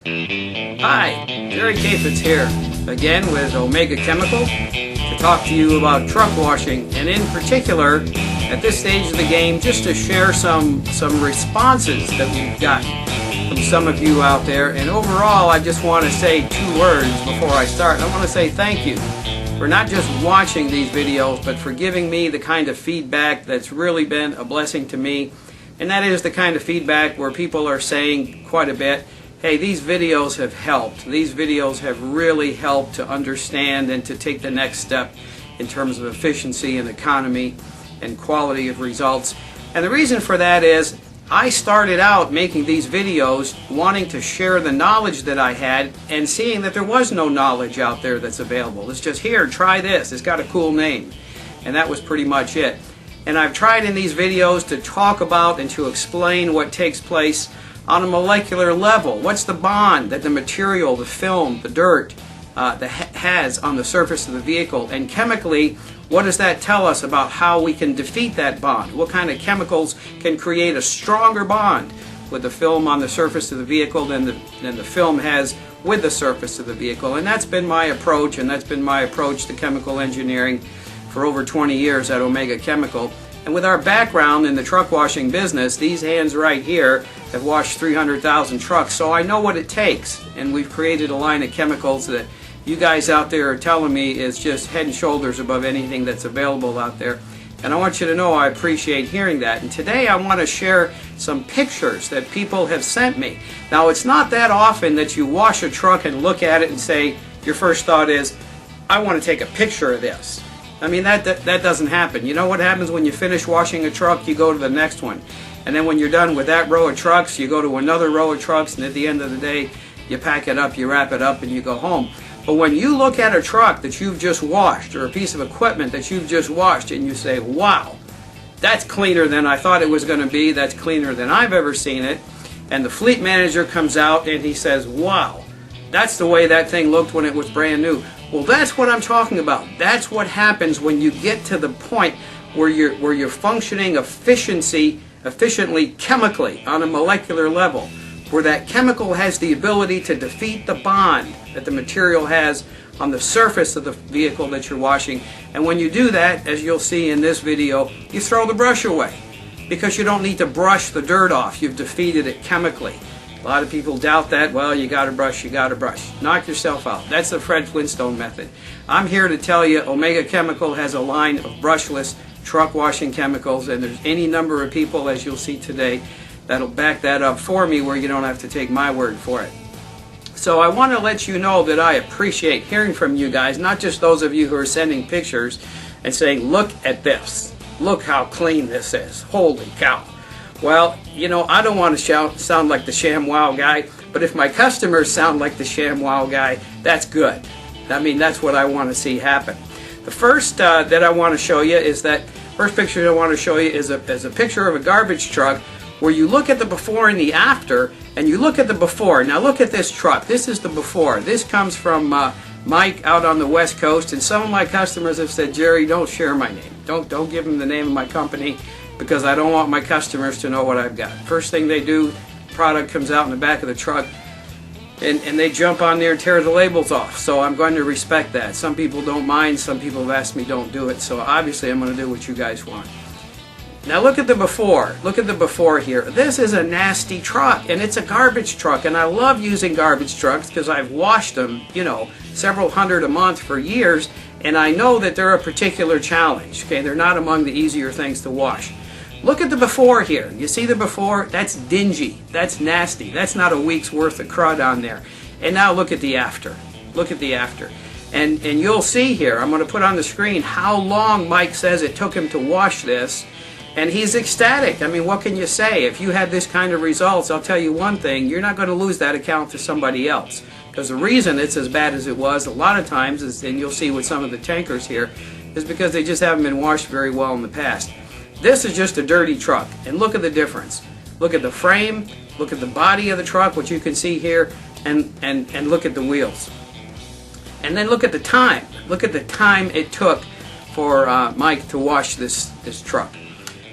Hi, Jerry Kafitz here, again with Omega Chemical, to talk to you about truck washing, and in particular, at this stage of the game, just to share some responses that we've gotten from some of you out there. And overall, I just want to say two words before I start. I want to say thank you for not just watching these videos, but for giving me the kind of feedback that's really been a blessing to me. And that is the kind of feedback where people are saying quite a bit, hey, these videos have helped. These videos have really helped to understand and to take the next step in terms of efficiency and economy and quality of results. And the reason for that is I started out making these videos wanting to share the knowledge that I had and seeing that there was no knowledge out there that's available. It's just, here, try this. It's got a cool name. And that was pretty much it. And I've tried in these videos to talk about and to explain what takes place on a molecular level. What's the bond that the material, the film, the dirt has on the surface of the vehicle? And chemically, what does that tell us about how we can defeat that bond? What kind of chemicals can create a stronger bond with the film on the surface of the vehicle than the film has with the surface of the vehicle? And that's been my approach, and that's been my approach to chemical engineering for over 20 years at Omega Chemical. And with our background in the truck washing business, these hands right here have washed 300,000 trucks, so I know what it takes. And we've created a line of chemicals that you guys out there are telling me is just head and shoulders above anything that's available out there. And I want you to know I appreciate hearing that. And today I want to share some pictures that people have sent me. Now, it's not that often that you wash a truck and look at it and say, your first thought is, I want to take a picture of this. I mean, that doesn't happen. You know what happens when you finish washing a truck? You go to the next one. And then when you're done with that row of trucks, you go to another row of trucks, and at the end of the day, you pack it up, you wrap it up, and you go home. But when you look at a truck that you've just washed, or a piece of equipment that you've just washed, and you say, wow, that's cleaner than I thought it was going to be, that's cleaner than I've ever seen it, and the fleet manager comes out and he says, wow, that's the way that thing looked when it was brand new. Well, that's what I'm talking about. That's what happens when you get to the point where you're functioning efficiently chemically on a molecular level, where that chemical has the ability to defeat the bond that the material has on the surface of the vehicle that you're washing. And when you do that, as you'll see in this video, you throw the brush away because you don't need to brush the dirt off. You've defeated it chemically. A lot of people doubt that. Well, you got to brush, you got to brush. Knock yourself out. That's the Fred Flintstone method. I'm here to tell you Omega Chemical has a line of brushless truck washing chemicals, and there's any number of people, as you'll see today, that'll back that up for me where you don't have to take my word for it. So I want to let you know that I appreciate hearing from you guys, not just those of you who are sending pictures and saying, look at this. Look how clean this is. Holy cow. Well, you know, I don't want to sound like the ShamWow guy, but if my customers sound like the ShamWow guy, that's good. I mean, that's what I want to see happen. The first that I want to show you is first picture I want to show you is a picture of a garbage truck where you look at the before and the after, and you look at the before. Now look at this truck. This is the before. This comes from Mike out on the West Coast, and some of my customers have said, Jerry, don't share my name. Don't give them the name of my company, because I don't want my customers to know what I've got. First thing they do, product comes out in the back of the truck, and they jump on there and tear the labels off. So I'm going to respect that. Some people don't mind. Some people have asked me don't do it. So obviously I'm going to do what you guys want. Now look at the before. Look at the before here. This is a nasty truck, and it's a garbage truck. And I love using garbage trucks because I've washed them, you know, several hundred a month for years, and I know that they're a particular challenge. Okay, they're not among the easier things to wash. Look at the before here. You see the before? That's dingy. That's nasty. That's not a week's worth of crud on there. And now look at the after. Look at the after. And you'll see here, I'm going to put on the screen how long Mike says it took him to wash this. And he's ecstatic. I mean, what can you say? If you had this kind of results, I'll tell you one thing, you're not going to lose that account to somebody else. Because the reason it's as bad as it was a lot of times, is, and you'll see with some of the tankers here, is because they just haven't been washed very well in the past. This is just a dirty truck, and look at the difference. Look at the frame, look at the body of the truck, which you can see here, and look at the wheels. And then look at the time. Look at the time it took for Mike to wash this truck.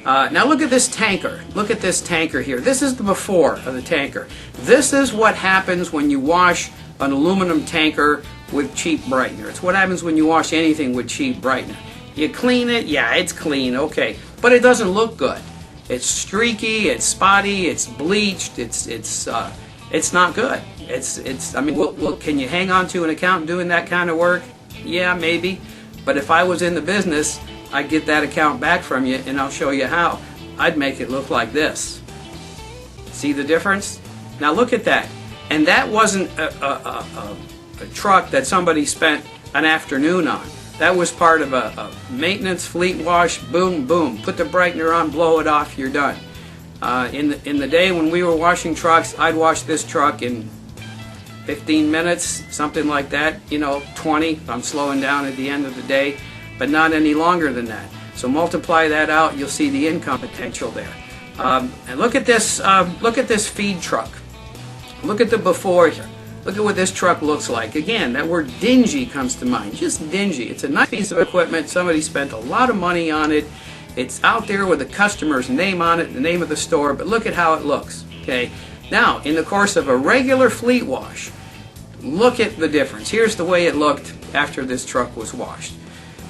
Now look at this tanker. Look at this tanker here. This is the before of the tanker. This is what happens when you wash an aluminum tanker with cheap brightener. It's what happens when you wash anything with cheap brightener. You clean it, yeah, it's clean, okay, but it doesn't look good. It's streaky, it's spotty, it's bleached, it's not good. I mean, well, can you hang on to an account doing that kind of work? Yeah, maybe. But if I was in the business, I'd get that account back from you, and I'll show you how. I'd make it look like this. See the difference? Now look at that. And that wasn't a truck that somebody spent an afternoon on. That was part of a maintenance fleet wash. Boom, boom. Put the brightener on, blow it off, you're done. In the day when we were washing trucks, I'd wash this truck in 15 minutes, something like that. 20 if I'm slowing down at the end of the day, but not any longer than that. So multiply that out, you'll see the income potential there. And look at this feed truck. Look at the before here. Look at what this truck looks like. Again, that word dingy comes to mind. Just dingy. It's a nice piece of equipment. Somebody spent a lot of money on it. It's out there with the customer's name on it, the name of the store, but look at how it looks. Okay. Now, in the course of a regular fleet wash, look at the difference. Here's the way it looked after this truck was washed.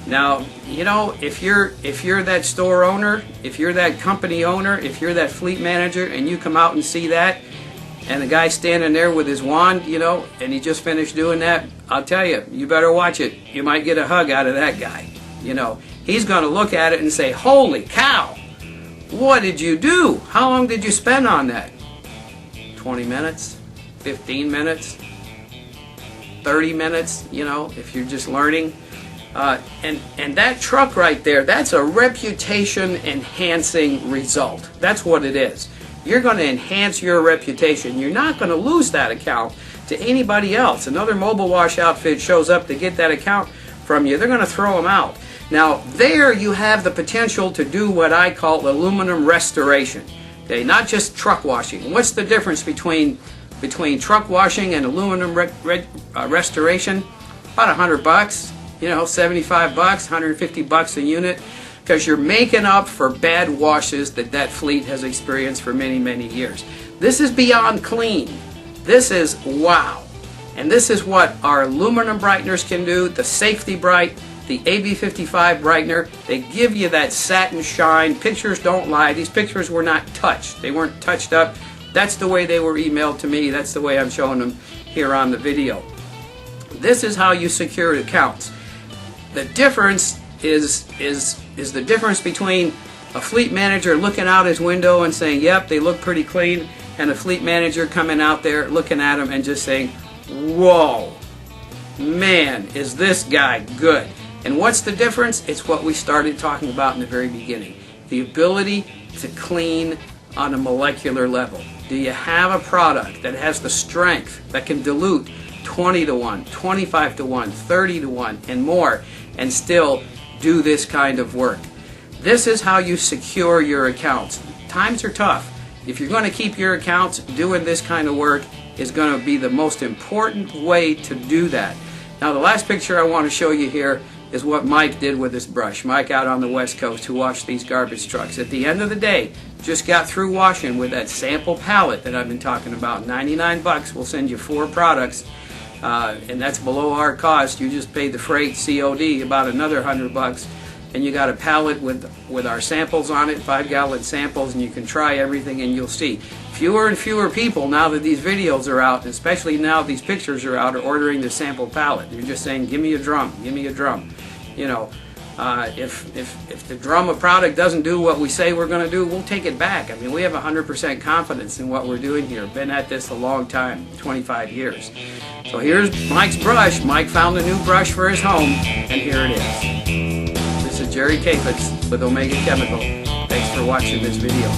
Now, if you're that store owner, if you're that company owner, if you're that fleet manager, and you come out and see that, and the guy standing there with his wand, and he just finished doing that, I'll tell you, you better watch it. You might get a hug out of that guy. He's going to look at it and say, holy cow, what did you do? How long did you spend on that? 20 minutes, 15 minutes, 30 minutes, if you're just learning. And that truck right there, that's a reputation enhancing result. That's what it is. You're going to enhance your reputation. You're not going to lose that account to anybody else. Another mobile wash outfit shows up to get that account from you, they're going to throw them out. Now, there you have the potential to do what I call aluminum restoration. Okay, not just truck washing. What's the difference between truck washing and aluminum restoration? About $100, 75 bucks, 150 bucks a unit, because you're making up for bad washes that fleet has experienced for many, many years. This is beyond clean. This is wow. And this is what our aluminum brighteners can do, the Safety Bright, the AB55 brightener. They give you that satin shine. Pictures don't lie. These pictures were not touched. They weren't touched up. That's the way they were emailed to me. That's the way I'm showing them here on the video. This is how you secure accounts. The difference is the difference between a fleet manager looking out his window and saying, yep, they look pretty clean, and a fleet manager coming out there looking at them and just saying, whoa, man, is this guy good. And what's the difference? It's what we started talking about in the very beginning. The ability to clean on a molecular level. Do you have a product that has the strength that can dilute 20 to 1, 25 to 1, 30 to 1, and more, and still do this kind of work? This is how you secure your accounts. Times are tough. If you're going to keep your accounts, doing this kind of work is going to be the most important way to do that. Now, the last picture I want to show you here is what Mike did with his brush. Mike out on the West Coast who washed these garbage trucks. At the end of the day, just got through washing with that sample pallet that I've been talking about. 99 bucks. We'll send you 4 products, and that's below our cost. You just paid the freight COD about another 100 bucks. And you got a pallet with our samples on it, 5-gallon samples, and you can try everything and you'll see. Fewer and fewer people, now that these videos are out, especially now these pictures are out, are ordering the sample pallet. You're just saying, give me a drum, give me a drum. If the drum of product doesn't do what we say we're going to do, we'll take it back. I mean, we have 100% confidence in what we're doing here. Been at this a long time, 25 years. So here's Mike's brush. Mike found a new brush for his home, and here it is. This is Jerry Capitz with Omega Chemical. Thanks for watching this video.